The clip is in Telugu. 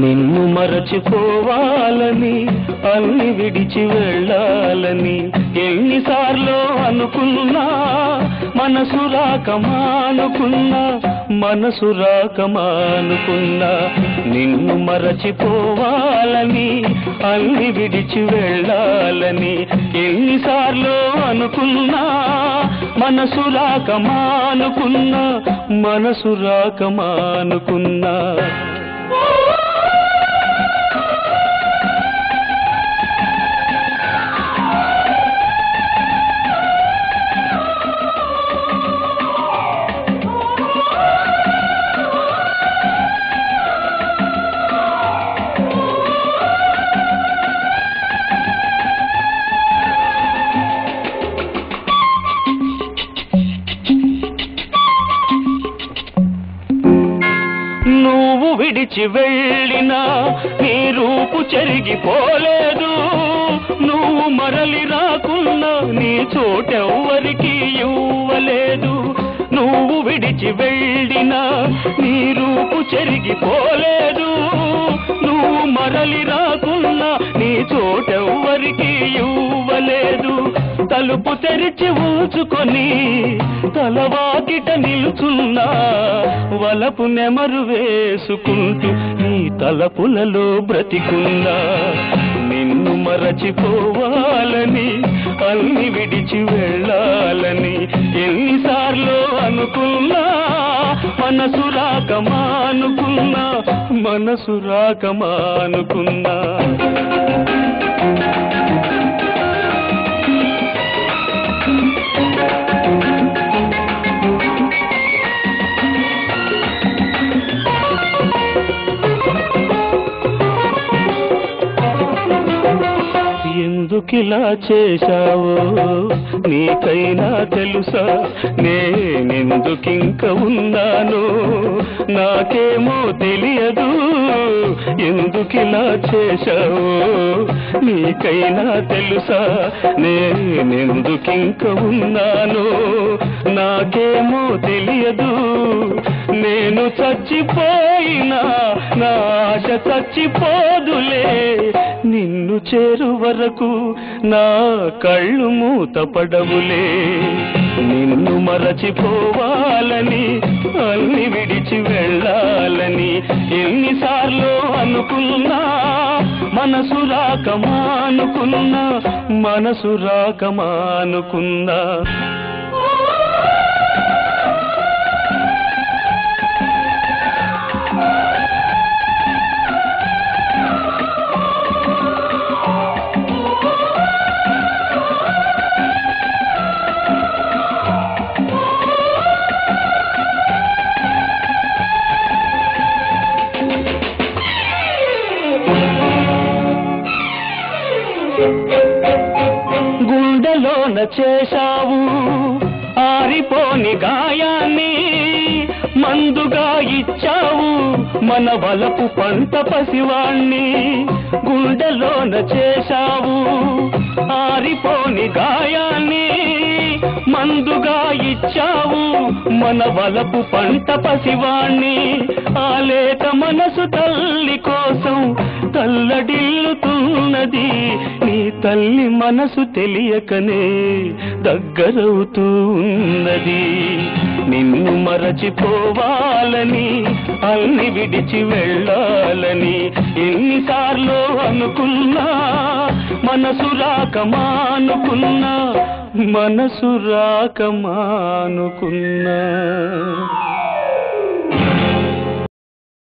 నిన్ను మరచిపోవాలని అన్ని విడిచి వెళ్ళాలని ఎన్నిసార్లు అనుకున్నా మనసు రాక మానుకున్నా మనసు రాక మానుకున్నా నిన్ను మరచిపోవాలని అన్ని విడిచి వెళ్ళాలని ఎన్నిసార్లు అనుకున్నా మనసు రాక మానుకున్నా మనసు రాక మానుకున్నా నువ్వు విడిచి వెళ్ళినా నీ రూపు చెరిగిపోలేదు నువ్వు మరలి రాకున్నా నీ చోటెవ్వరికి ఇవ్వలేదు నువ్వు విడిచి వెళ్ళినా నీ రూపు చెరిగిపోలేదు నువ్వు మరలి రాకున్నా నీ చోటెవ్వరికి ఇవ్వలేదు తలుపు తెరిచి ఉంచుకొని తలవాకిట నిలుచున్నా వలపు నెమరు వేసుకుంటూ నీ తలపులలో బ్రతికున్నా నిన్ను మరచిపోవాలని అన్ని విడిచి వెళ్ళాలని ఎన్నిసార్లు అనుకున్నా మనసు రాక మానుకున్నా మనసు రాక మానుకున్నా ఎందుకిలా చేశావో నీకైనా తెలుసా నేనెందుకింక ఉన్నాను నాకేమో తెలియదు ఎందుకిలా చేశావో నీకైనా తెలుసా నేనెందుకింక ఉన్నాను నాకేమో తెలియదు నేను చచ్చిపోయినా నా ఆశ చచ్చిపోదులే నిన్ను చేరు వరకు నా కళ్ళు మూతపడవులే నిన్ను మరచిపోవాలని అన్ని విడిచి వెళ్ళాలని ఎన్నిసార్లు అనుకున్నా మనసు రాక మానుకున్నా మనసు రాక మానుకున్నా గుండెలోన చేశావు ఆరిపోని గాయాన్ని మందుగా ఇచ్చావు మన బలపు పంట పసివాణ్ణి గుండెలోన చేశావు ఆరిపోని గాయాన్ని మందుగా ఇచ్చావు మన బలపు పంట పసివాణ్ణి ఆ లేత మనసు తల్లి కోసం తల్లడిల్లుతున్నది నీ తల్లి మనసు తెలియకనే దగ్గరవుతూ ఉన్నది నిన్ను మరచిపోవాలని అన్ని విడిచి వెళ్ళాలని ఎన్నిసార్లు అనుకున్నా మనసు రాక మానుకున్నా మనసు రాక మానుకున్నా